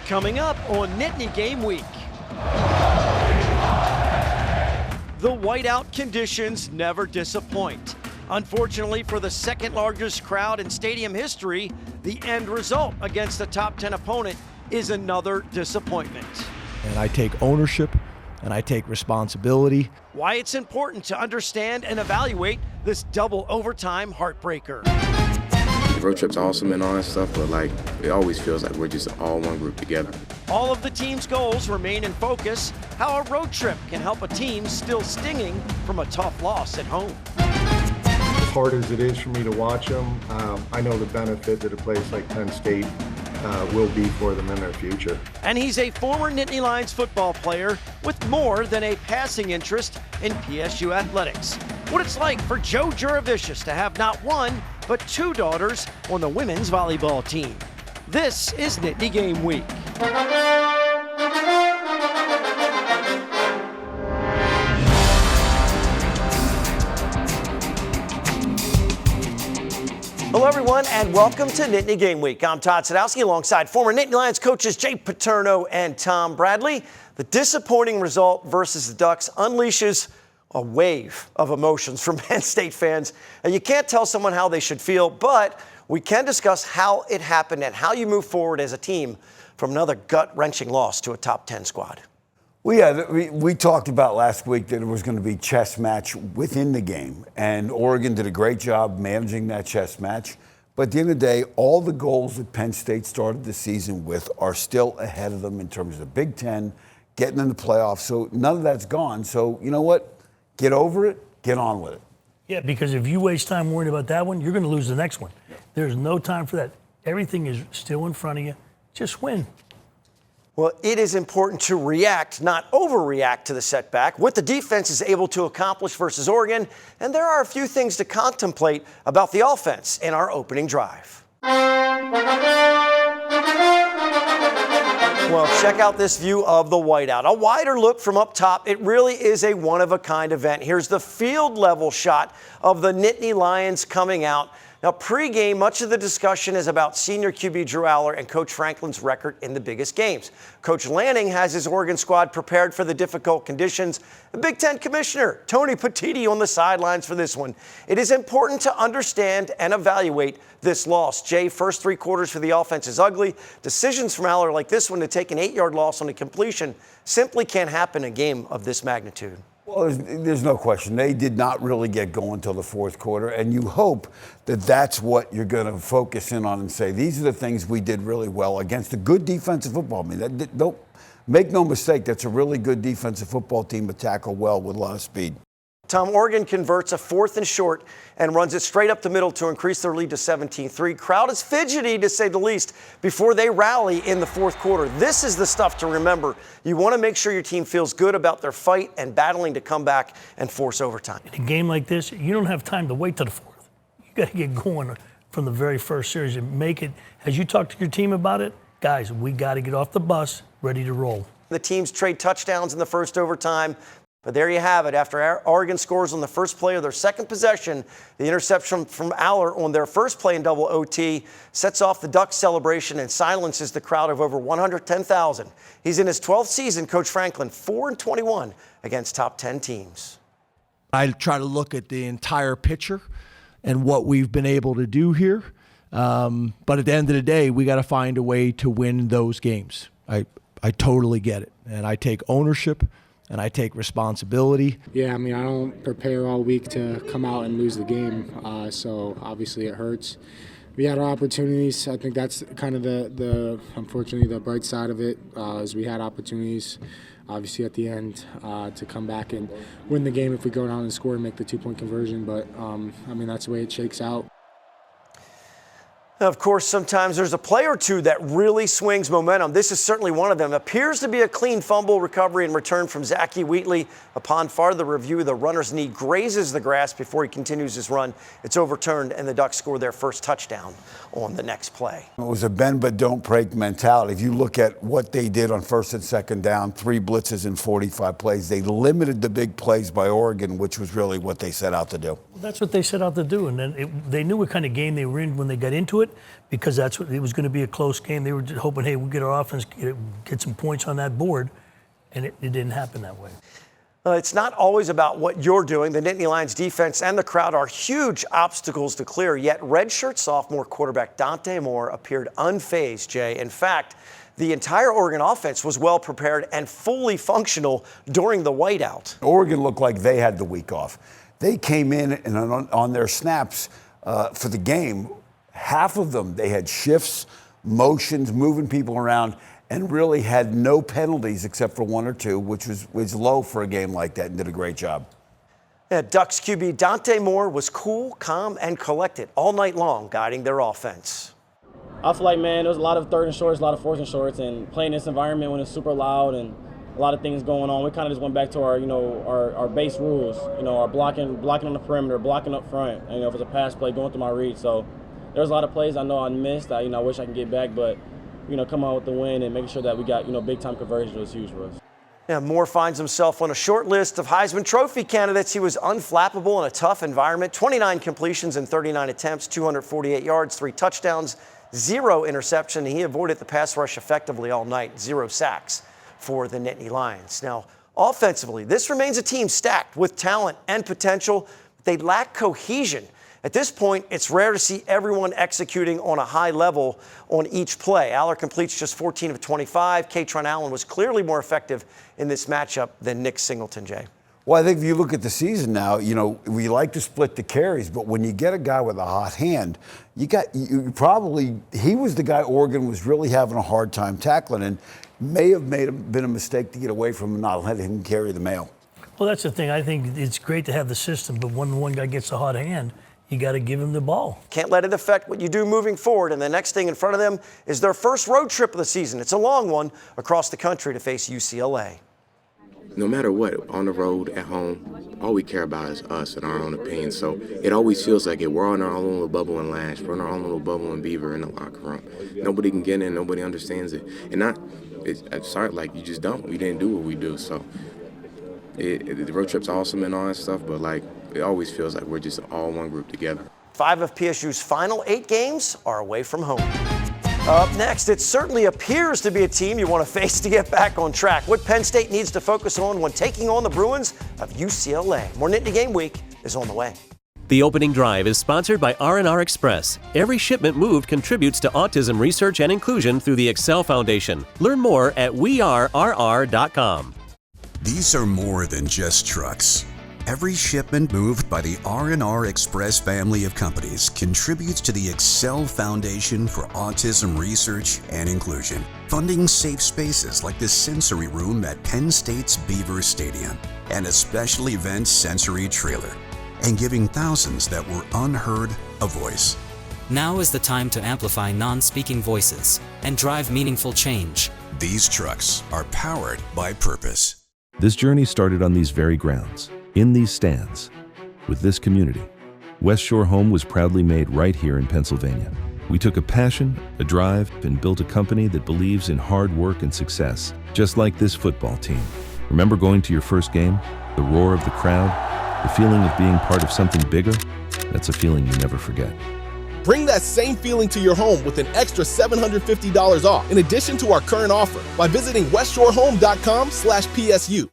Coming up on Nittany Game Week. The whiteout conditions never disappoint. Unfortunately, for the second largest crowd in stadium history, the end result against a top 10 opponent is another disappointment. And I take ownership and I take responsibility. Why it's important to understand and evaluate this double overtime heartbreaker. The road trip's awesome and all that stuff, but it always feels like we're just all one group together. All of the team's goals remain in focus. How a road trip can help a team still stinging from a tough loss at home. As hard as it is for me to watch them, I know the benefit that a place like Penn State will be for them in their future. And he's a former Nittany Lions football player with more than a passing interest in PSU athletics. What it's like for Joe Juravicius to have not one, but two daughters on the women's volleyball team. This is Nittany Game Week. Hello, everyone, and welcome to Nittany Game Week. I'm Todd Sadowski alongside former Nittany Lions coaches Jay Paterno and Tom Bradley. The disappointing result versus the Ducks unleashes a wave of emotions from Penn State fans. And you can't tell someone how they should feel, but we can discuss how it happened and how you move forward as a team from another gut-wrenching loss to a top 10 squad. Well, yeah, we talked about last week that it was going to be chess match within the game, and Oregon did a great job managing that chess match. But at the end of the day, all the goals that Penn State started the season with are still ahead of them in terms of the Big Ten, getting in the playoffs. So none of that's gone. So you know what? Get over it, get on with it. Yeah, because if you waste time worrying about that one, you're going to lose the next one. There's no time for that. Everything is still in front of you. Just win. Well, it is important to react, not overreact to the setback, what the defense is able to accomplish versus Oregon, and there are a few things to contemplate about the offense in our opening drive. Well, check out this view of the whiteout. A wider look from up top. It really is a one-of-a-kind event. Here's the field-level shot of the Nittany Lions coming out. Now, pregame, much of the discussion is about senior QB Drew Allar and Coach Franklin's record in the biggest games. Coach Lanning has his Oregon squad prepared for the difficult conditions. The Big Ten commissioner, Tony Petitti, on the sidelines for this one. It is important to understand and evaluate this loss. Jay, first three quarters for the offense is ugly. Decisions from Allar like this one to take an 8-yard loss on a completion simply can't happen in a game of this magnitude. Well, there's no question. They did not really get going until the fourth quarter, and you hope that that's what you're going to focus in on and say, these are the things we did really well against a good defensive football team. Don't make no mistake, that's a really good defensive football team to tackle well with a lot of speed. Tom, Oregon converts a 4th and short and runs it straight up the middle to increase their lead to 17-3. Crowd is fidgety, to say the least, before they rally in the fourth quarter. This is the stuff to remember. You want to make sure your team feels good about their fight and battling to come back and force overtime. In a game like this, you don't have time to wait to the fourth. You got to get going from the very first series and make it. As you talk to your team about it, guys, we got to get off the bus, ready to roll. The teams trade touchdowns in the first overtime. But there you have it. After Oregon scores on the first play of their second possession, the interception from Allar on their first play in double OT sets off the Ducks celebration and silences the crowd of over 110,000. He's in his 12th season, Coach Franklin, 4-21 against top 10 teams. I try to look at the entire picture and what we've been able to do here. But at the end of the day, we got to find a way to win those games. I totally get it. And I take ownership and I take responsibility. Yeah, I mean, I don't prepare all week to come out and lose the game, so obviously it hurts. We had our opportunities. I think that's kind of the unfortunately, the bright side of it, is we had opportunities, obviously, at the end to come back and win the game if we go down and score and make the 2-point conversion, but, I mean, that's the way it shakes out. Of course, sometimes there's a play or two that really swings momentum. This is certainly one of them. Appears to be a clean fumble recovery and return from Zachy Wheatley. Upon farther review, the runner's knee grazes the grass before he continues his run. It's overturned, and the Ducks score their first touchdown on the next play. It was a bend but don't break mentality. If you look at what they did on first and second down, 3 blitzes in 45 plays, they limited the big plays by Oregon, which was really what they set out to do. That's what they set out to do, and then they knew what kind of game they were in when they got into it, because that's what it was going to be, a close game. They were just hoping, hey, we'll get our offense, get some points on that board, and it didn't happen that way. It's not always about what you're doing. The Nittany Lions defense and the crowd are huge obstacles to clear, yet redshirt sophomore quarterback Dante Moore appeared unfazed, Jay. In fact, the entire Oregon offense was well prepared and fully functional during the whiteout. Oregon looked like they had the week off. They came in and on their snaps for the game, half of them, they had shifts, motions, moving people around, and really had no penalties except for one or two, which was low for a game like that, and did a great job. Yeah, Ducks QB Dante Moore was cool, calm, and collected all night long, guiding their offense. I feel like, man, there was a lot of third and shorts, a lot of fourth and shorts, and playing this environment when it's super loud and a lot of things going on, we kind of just went back to our, our base rules, our blocking on the perimeter, blocking up front, and, if it's a pass play, going through my read. So there's a lot of plays I know I missed. I wish I can get back, but come out with the win and making sure that we got, big-time conversions was huge for us. Yeah, Moore finds himself on a short list of Heisman Trophy candidates. He was unflappable in a tough environment. 29 completions in 39 attempts, 248 yards, 3 touchdowns, 0 interception. He avoided the pass rush effectively all night, 0 sacks for the Nittany Lions. Now, offensively, this remains a team stacked with talent and potential. They lack cohesion. At this point, it's rare to see everyone executing on a high level on each play. Aller completes just 14 of 25. Katron Allen was clearly more effective in this matchup than Nick Singleton, Jay. Well, I think if you look at the season now, we like to split the carries, but when you get a guy with a hot hand, he was the guy Oregon was really having a hard time tackling, and may have been a mistake to get away from him, not letting him carry the mail. Well, that's the thing. I think it's great to have the system, but when one guy gets a hot hand, you got to give him the ball. Can't let it affect what you do moving forward. And the next thing in front of them is their first road trip of the season. It's a long one across the country to face UCLA. No matter what, on the road, at home, all we care about is us and our own opinions. So it always feels like we're on our own little bubble and Lash. We're in our own little bubble and Beaver in the locker room. Nobody can get in. Nobody understands it. And it's sorry, you just don't. We didn't do what we do. So the road trip's awesome and all that stuff, but it always feels like we're just all one group together. 5 of PSU's final 8 games are away from home. Up next, it certainly appears to be a team you want to face to get back on track. What Penn State needs to focus on when taking on the Bruins of UCLA. More Nittany Game Week is on the way. The opening drive is sponsored by R&R Express. Every shipment moved contributes to autism research and inclusion through the Excel Foundation. Learn more at wearerr.com. These are more than just trucks. Every shipment moved by the R&R Express family of companies contributes to the Excel Foundation for Autism Research and Inclusion, funding safe spaces like the sensory room at Penn State's Beaver Stadium and a special event sensory trailer, and giving thousands that were unheard a voice. Now is the time to amplify non-speaking voices and drive meaningful change. These trucks are powered by purpose. This journey started on these very grounds, in these stands, with this community. West Shore Home was proudly made right here in Pennsylvania. We took a passion, a drive, and built a company that believes in hard work and success, just like this football team. Remember going to your first game? The roar of the crowd? The feeling of being part of something bigger? That's a feeling you never forget. Bring that same feeling to your home with an extra $750 off in addition to our current offer by visiting westshorehome.com/PSU.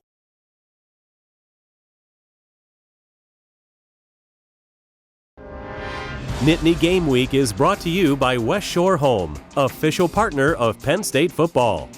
Nittany Game Week is brought to you by West Shore Home, official partner of Penn State Football.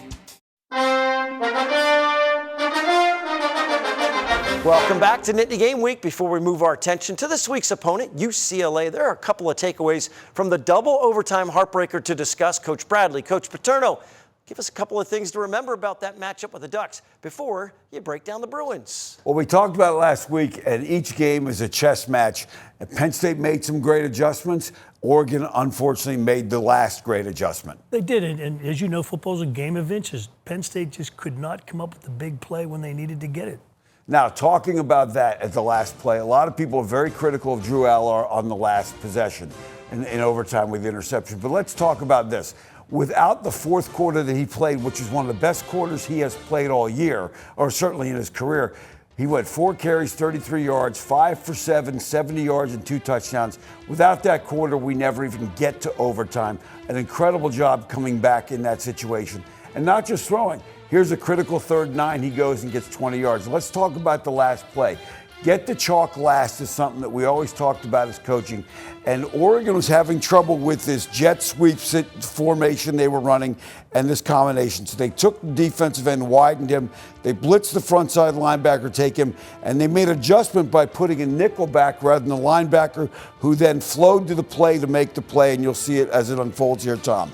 Welcome back to Nittany Game Week. Before we move our attention to this week's opponent, UCLA, there are a couple of takeaways from the double overtime heartbreaker to discuss. Coach Bradley, Coach Paterno, give us a couple of things to remember about that matchup with the Ducks before you break down the Bruins. Well, we talked about it last week, and each game is a chess match. And Penn State made some great adjustments. Oregon, unfortunately, made the last great adjustment. They did, and as you know, football's a game of inches. Penn State just could not come up with the big play when they needed to get it. Now, talking about that at the last play, a lot of people are very critical of Drew Aller on the last possession in overtime with the interception. But let's talk about this. Without the fourth quarter that he played, which is one of the best quarters he has played all year, or certainly in his career, He went 4 carries, 33 yards, 5 for 7, 70 yards, and 2 touchdowns. Without that quarter, we never even get to overtime. An incredible job coming back in that situation. And not just throwing. Here's a critical 3rd and 9. He goes and gets 20 yards. Let's talk about the last play. Get the chalk last is something that we always talked about as coaching. And Oregon was having trouble with this jet sweep formation they were running and this combination. So they took the defensive end, widened him. They blitzed the front side linebacker, take him, and they made adjustment by putting a nickel back rather than a linebacker who then flowed to the play to make the play. And you'll see it as it unfolds here, Tom.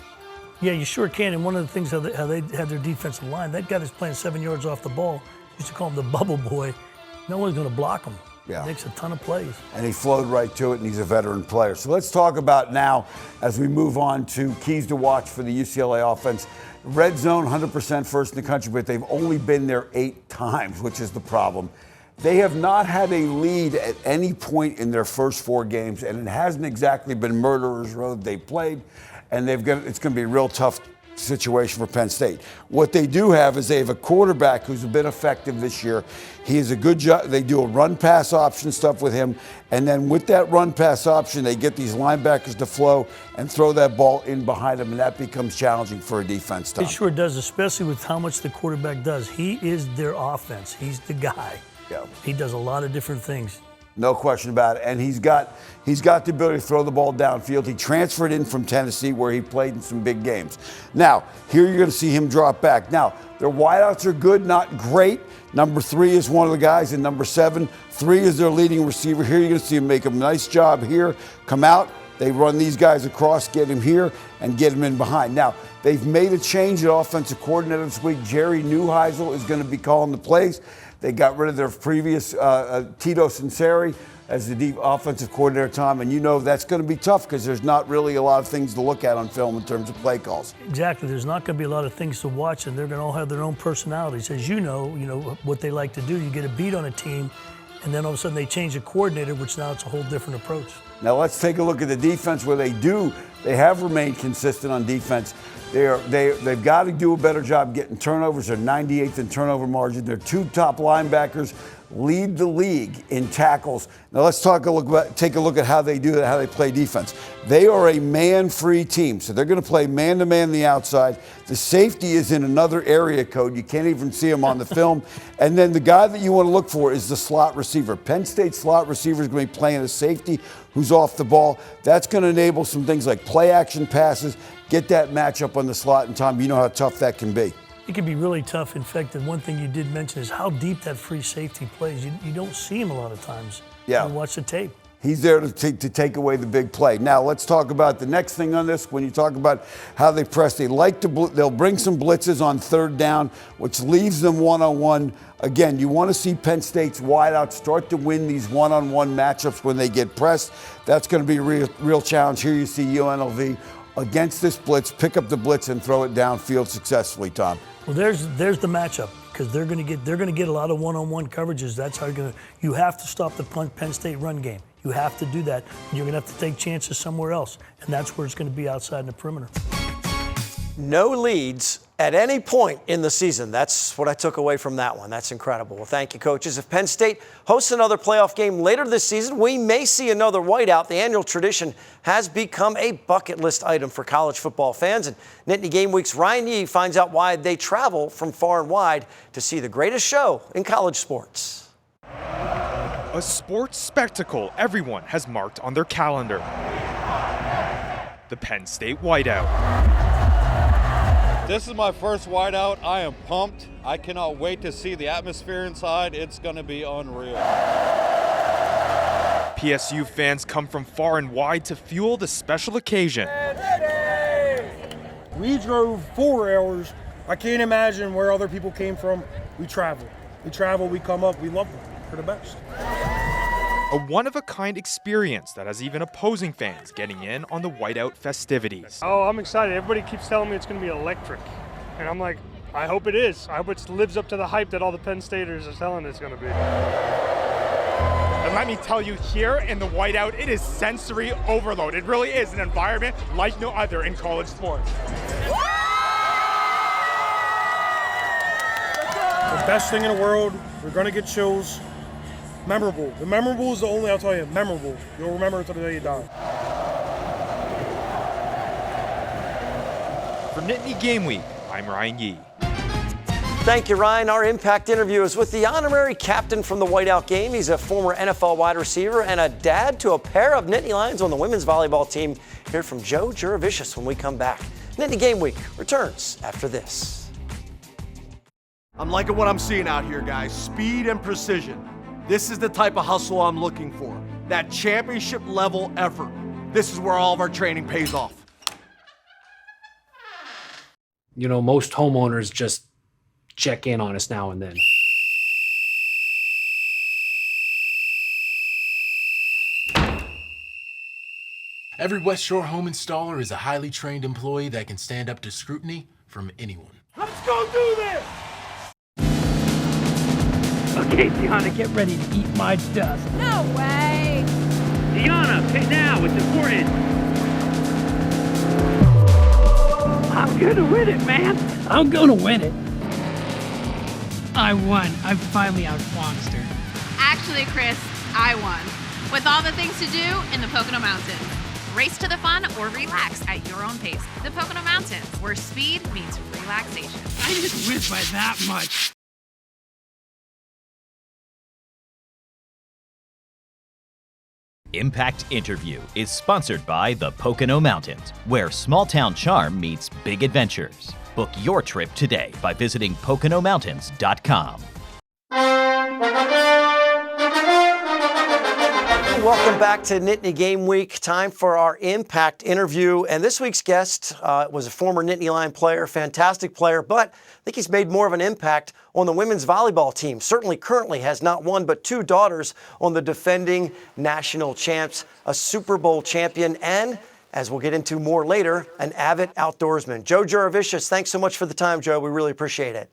Yeah, you sure can. And one of the things how they had their defensive line, that guy that's playing 7 yards off the ball, used to call him the bubble boy. No one's going to block him. Yeah. He makes a ton of plays. And he flowed right to it, and he's a veteran player. So let's talk about now, as we move on to keys to watch for the UCLA offense. Red zone, 100% first in the country, but they've only been there 8 times, which is the problem. They have not had a lead at any point in their first 4 games, and it hasn't exactly been murderer's road they've played, and it's going to be a real tough situation for Penn State. What they do have is they have a quarterback who's been effective this year. He is a good job. They do a run-pass option stuff with him, and then with that run-pass option, they get these linebackers to flow and throw that ball in behind them, and that becomes challenging for a defense. Tom. It sure does, especially with how much the quarterback does. He is their offense. He's the guy. Yeah. He does a lot of different things. No question about it. And he's got the ability to throw the ball downfield. He transferred in from Tennessee where he played in some big games. Now, here you're going to see him drop back. Now, their wideouts are good, not great. Number 3 is one of the guys, and number 7, 3 is their leading receiver. Here you're going to see him make a nice job here, come out. They run these guys across, get him here, and get him in behind. Now, they've made a change at offensive coordinator this week. Jerry Neuheisel is going to be calling the plays. They got rid of their previous Tito Sinceri as the offensive coordinator, Tom, and you know that's going to be tough because there's not really a lot of things to look at on film in terms of play calls. Exactly. There's not going to be a lot of things to watch, and they're going to all have their own personalities. As you know what they like to do. You get a beat on a team, and then all of a sudden they change the coordinator, which now it's a whole different approach. Now let's take a look at the defense where they have remained consistent on defense. They've got to do a better job getting turnovers. They're 98th in turnover margin. Their 2 top linebackers lead the league in tackles. Now let's take a look at how they do that, how they play defense. They are a man-free team, so they're going to play man-to-man the outside. The safety is in another area code. You can't even see him on the film. And then the guy that you want to look for is the slot receiver. Penn State slot receiver is going to be playing a safety who's off the ball. That's going to enable some things like play-action passes, get that matchup on the slot. And Tom, you know how tough that can be. It can be really tough. In fact, the one thing you did mention is how deep that free safety plays. You don't see him a lot of times. Yeah. You watch the tape. He's there to take away the big play. Now let's talk about the next thing on this. When you talk about how they press, they'll bring some blitzes on 3rd down, which leaves them one-on-one. Again, you want to see Penn State's wideouts start to win these one-on-one matchups when they get pressed. That's going to be a real challenge. Here you see UNLV against this blitz, pick up the blitz and throw it downfield successfully, Tom. Well, there's the matchup because they're going to get a lot of one-on-one coverages. That's how you have to stop the Penn State run game. You have to do that. You're going to have to take chances somewhere else, and that's where it's going to be outside in the perimeter. No leads at any point in the season. That's what I took away from that one. That's incredible. Well, thank you, coaches. If Penn State hosts another playoff game later this season, we may see another whiteout. The annual tradition has become a bucket list item for college football fans. And Nittany Game Week's Ryan Yee finds out why they travel from far and wide to see the greatest show in college sports. A sports spectacle everyone has marked on their calendar. The Penn State whiteout. This is my first whiteout. I am pumped. I cannot wait to see the atmosphere inside. It's going to be unreal. PSU fans come from far and wide to fuel the special occasion. We drove 4 hours. I can't imagine where other people came from. We travel, we come up, we love them. They're the best. A one-of-a-kind experience that has even opposing fans getting in on the whiteout festivities. Oh, I'm excited. Everybody keeps telling me it's going to be electric. And I'm like, I hope it is. I hope it lives up to the hype that all the Penn Staters are telling it's going to be. And let me tell you, here in the whiteout, it is sensory overload. It really is an environment like no other in college sports. The best thing in the world. We're going to get chills. Memorable. The memorable is the only, I'll tell you, memorable. You'll remember it till the day you die. For Nittany Game Week, I'm Ryan Yee. Thank you, Ryan. Our Impact interview is with the honorary captain from the Whiteout game. He's a former NFL wide receiver and a dad to a pair of Nittany Lions on the women's volleyball team. Hear from Joe Juravicius when we come back. Nittany Game Week returns after this. I'm liking what I'm seeing out here, guys. Speed and precision. This is the type of hustle I'm looking for. That championship level effort. This is where all of our training pays off. You know, most homeowners just check in on us now and then. Every West Shore home installer is a highly trained employee that can stand up to scrutiny from anyone. Let's go do this! Okay, Tiana, get ready to eat my dust. No way! Tiana, pay now, it's important. I'm gonna win it, man. I'm gonna win it. I won. I finally outfoxed her. Actually, Chris, I won. With all the things to do in the Pocono Mountains. Race to the fun or relax at your own pace. The Pocono Mountains, where speed meets relaxation. I didn't win by that much. Impact Interview is sponsored by the Pocono Mountains, where small-town charm meets big adventures. Book your trip today by visiting PoconoMountains.com. Welcome back to Nittany Game Week. Time for our Impact interview. And this week's guest was a former Nittany Lion player, fantastic player, but I think he's made more of an impact on the women's volleyball team. Certainly currently has not one but two daughters on the defending national champs, a Super Bowl champion, and, as we'll get into more later, an avid outdoorsman. Joe Juravicius, thanks so much for the time, Joe. We really appreciate it.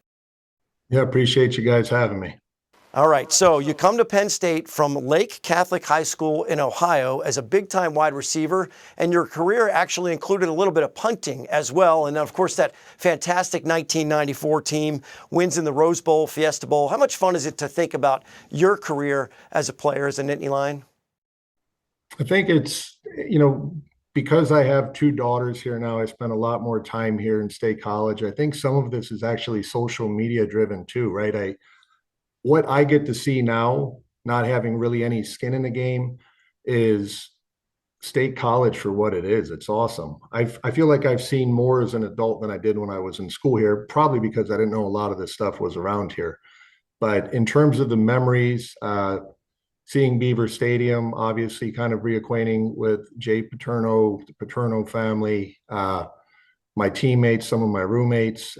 Yeah, appreciate you guys having me. All right, so you come to Penn State from Lake Catholic High School in Ohio as a big-time wide receiver, and your career actually included a little bit of punting as well. And, of course, that fantastic 1994 team wins in the Rose Bowl, Fiesta Bowl. How much fun is it to think about your career as a player, as a Nittany Lion? I think it's, you know, because I have two daughters here now, I spend a lot more time here in State College. I think some of this is actually social media driven too, right? What I get to see now, not having really any skin in the game, is State College for what it is. It's awesome. I feel like I've seen more as an adult than I did when I was in school here, probably because I didn't know a lot of this stuff was around here. But in terms of the memories, seeing Beaver Stadium, obviously kind of reacquainting with Jay Paterno, the Paterno family, my teammates, some of my roommates.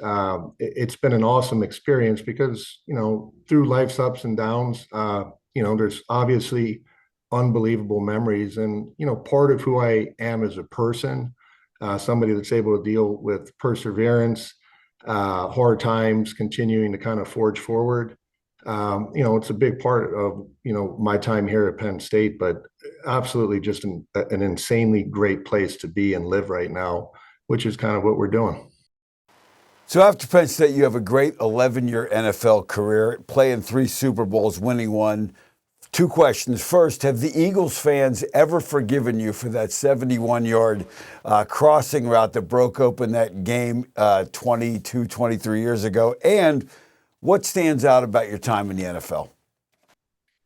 It's been an awesome experience because, you know, through life's ups and downs, you know, there's obviously unbelievable memories. And, you know, part of who I am as a person, somebody that's able to deal with perseverance, hard times, continuing to kind of forge forward. You know, it's a big part of, you know, my time here at Penn State, but absolutely just an insanely great place to be and live right now, which is kind of what we're doing. So after Penn State, you have a great 11-year NFL career, playing 3 Super Bowls, winning one. 2 questions. First, have the Eagles fans ever forgiven you for that 71-yard crossing route that broke open that game 23 years ago? And what stands out about your time in the NFL?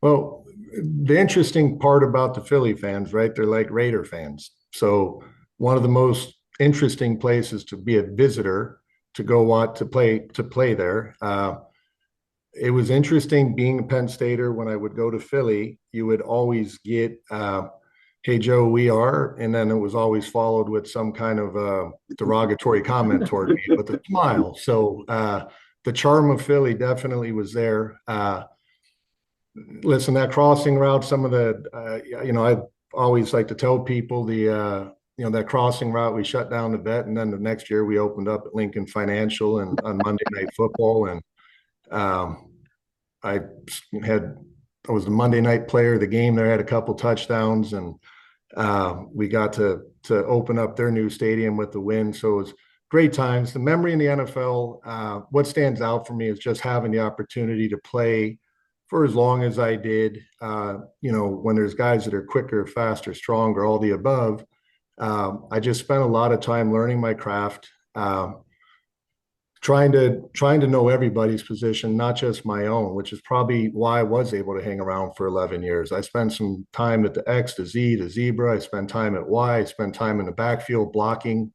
Well, the interesting part about the Philly fans, right? They're like Raider fans. So one of the most interesting places to be a visitor, to go want to play there. It was interesting being a Penn Stater. When I would go to Philly, you would always get, "Hey Joe, we are," and then it was always followed with some kind of derogatory comment toward me with a smile. So the charm of Philly definitely was there. Listen, that crossing route, some of the, you know, I always like to tell people you know, that crossing route, we shut down the vet, and then the next year we opened up at Lincoln Financial and on Monday Night Football. And I was the Monday night player of the game there, had a couple touchdowns, and we got to open up their new stadium with the win. So it was great times. The memory in the NFL, what stands out for me is just having the opportunity to play for as long as I did. When there's guys that are quicker, faster, stronger, all the above, I just spent a lot of time learning my craft, trying to know everybody's position, not just my own, which is probably why I was able to hang around for 11 years. I spent some time at the X, the Z, the zebra. I spent time at Y. I spent time in the backfield blocking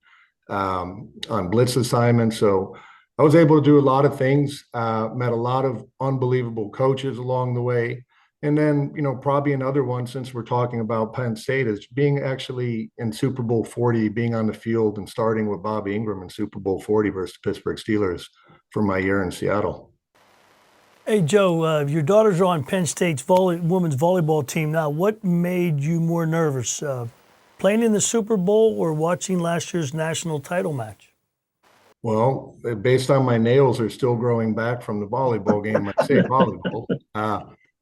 on blitz assignments. So I was able to do a lot of things, met a lot of unbelievable coaches along the way. And then, probably another one, since we're talking about Penn State, is being actually in Super Bowl 40, being on the field and starting with Bobby Ingram in Super Bowl 40 versus the Pittsburgh Steelers for my year in Seattle. Hey, Joe, your daughters are on Penn State's women's volleyball team now. What made you more nervous, playing in the Super Bowl or watching last year's national title match? Well, based on my nails are still growing back from the volleyball game, I say volleyball.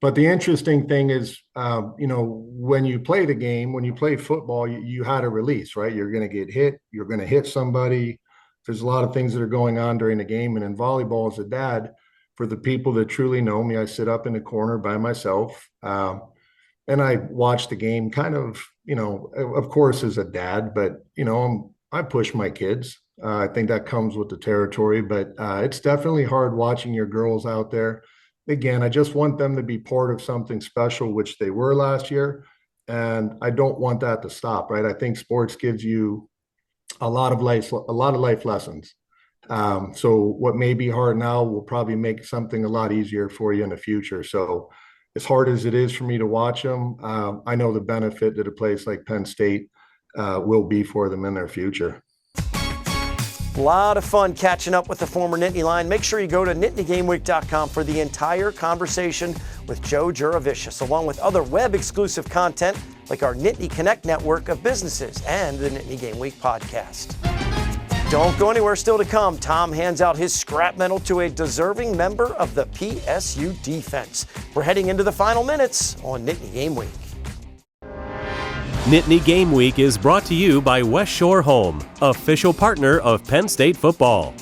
But the interesting thing is, when you play the game, when you play football, you had a release, right? You're going to get hit. You're going to hit somebody. There's a lot of things that are going on during the game. And in volleyball, as a dad, for the people that truly know me, I sit up in the corner by myself. And I watch the game kind of, of course, as a dad, but, I push my kids. I think that comes with the territory, but it's definitely hard watching your girls out there. Again, I just want them to be part of something special, which they were last year. And I don't want that to stop, right? I think sports gives you a lot of life lessons. So what may be hard now will probably make something a lot easier for you in the future. So as hard as it is for me to watch them, I know the benefit that a place like Penn State will be for them in their future. A lot of fun catching up with the former Nittany Lion. Make sure you go to nittany-game-week.com for the entire conversation with Joe Juravicius, along with other web-exclusive content like our Nittany Connect network of businesses and the Nittany Game Week podcast. Don't go anywhere. Still to come, Tom hands out his scrap medal to a deserving member of the PSU defense. We're heading into the final minutes on Nittany Game Week. Nittany Game Week is brought to you by West Shore Home, official partner of Penn State Football.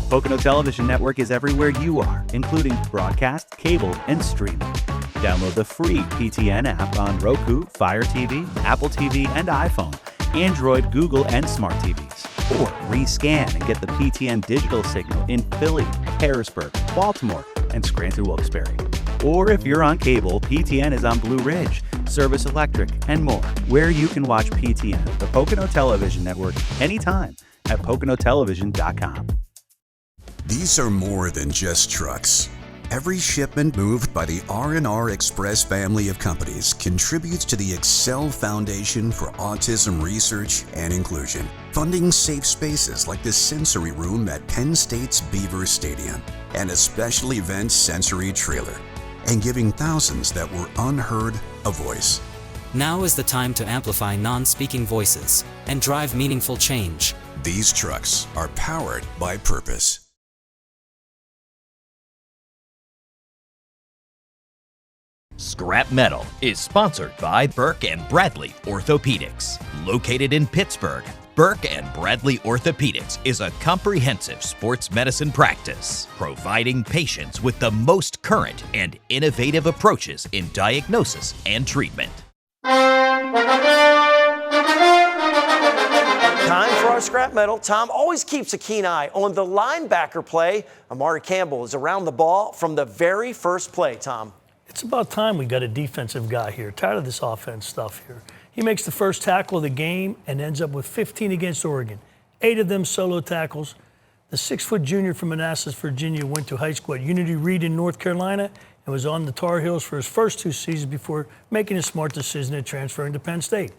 Pocono Television Network is everywhere you are, including broadcast, cable, and streaming. Download the free PTN app on Roku, Fire TV, Apple TV, and iPhone, Android, Google, and smart TVs. Or rescan and get the PTN digital signal in Philly, Harrisburg, Baltimore, and Scranton-Wilkes-Barre. Or if you're on cable, PTN is on Blue Ridge, Service Electric, and more, where you can watch PTN, the Pocono Television Network, anytime at PoconoTelevision.com. These are more than just trucks. Every shipment moved by the R&R Express family of companies contributes to the Excel Foundation for Autism Research and Inclusion, funding safe spaces like the sensory room at Penn State's Beaver Stadium and a special event sensory trailer, and giving thousands that were unheard a voice. Now is the time to amplify non-speaking voices and drive meaningful change. These trucks are powered by purpose. Scrap Metal is sponsored by Burke and Bradley Orthopedics. Located in Pittsburgh, Burke and Bradley Orthopedics is a comprehensive sports medicine practice, providing patients with the most current and innovative approaches in diagnosis and treatment. Time for our scrap metal. Tom always keeps a keen eye on the linebacker play. Amari Campbell is around the ball from the very first play, Tom. It's about time we got a defensive guy here. Tired of this offense stuff here. He makes the first tackle of the game and ends up with 15 against Oregon. 8 of them solo tackles. The 6-foot junior from Manassas, Virginia, went to high school at Unity Reed in North Carolina and was on the Tar Heels for his first 2 seasons before making a smart decision and transferring to Penn State.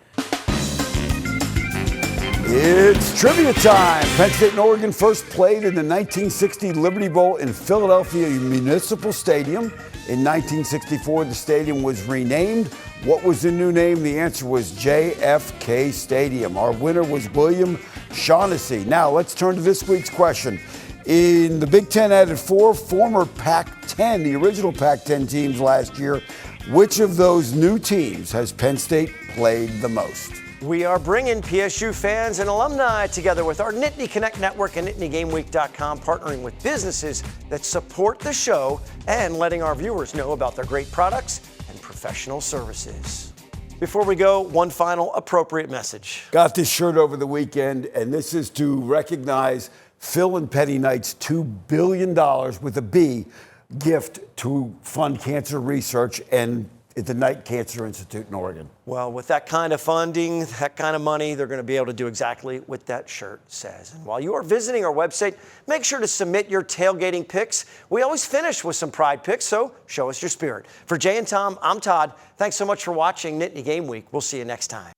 It's trivia time. Penn State and Oregon first played in the 1960 Liberty Bowl in Philadelphia Municipal Stadium. In 1964, the stadium was renamed. What was the new name? The answer was JFK Stadium. Our winner was William Shaughnessy. Now, let's turn to this week's question. In the Big Ten added 4 former Pac-10, the original Pac-10 teams last year. Which of those new teams has Penn State played the most? We are bringing PSU fans and alumni together with our Nittany Connect Network and nittany-game-week.com, partnering with businesses that support the show and letting our viewers know about their great products and professional services. Before we go, one final appropriate message. Got this shirt over the weekend, and this is to recognize Phil and Petty Knight's $2 billion with a B gift to fund cancer research and at the Knight Cancer Institute in Oregon. Well, with that kind of funding, that kind of money, they're going to be able to do exactly what that shirt says. And while you are visiting our website, make sure to submit your tailgating picks. We always finish with some pride picks, so show us your spirit. For Jay and Tom, I'm Todd. Thanks so much for watching Nittany Game Week. We'll see you next time.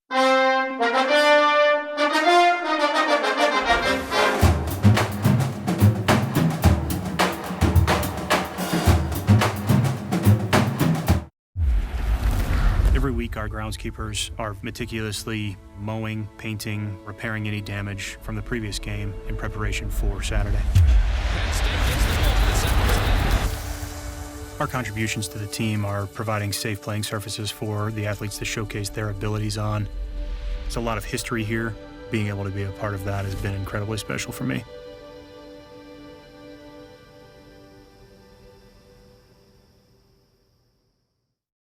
Every week, our groundskeepers are meticulously mowing, painting, repairing any damage from the previous game in preparation for Saturday. Our contributions to the team are providing safe playing surfaces for the athletes to showcase their abilities on. There's a lot of history here. Being able to be a part of that has been incredibly special for me.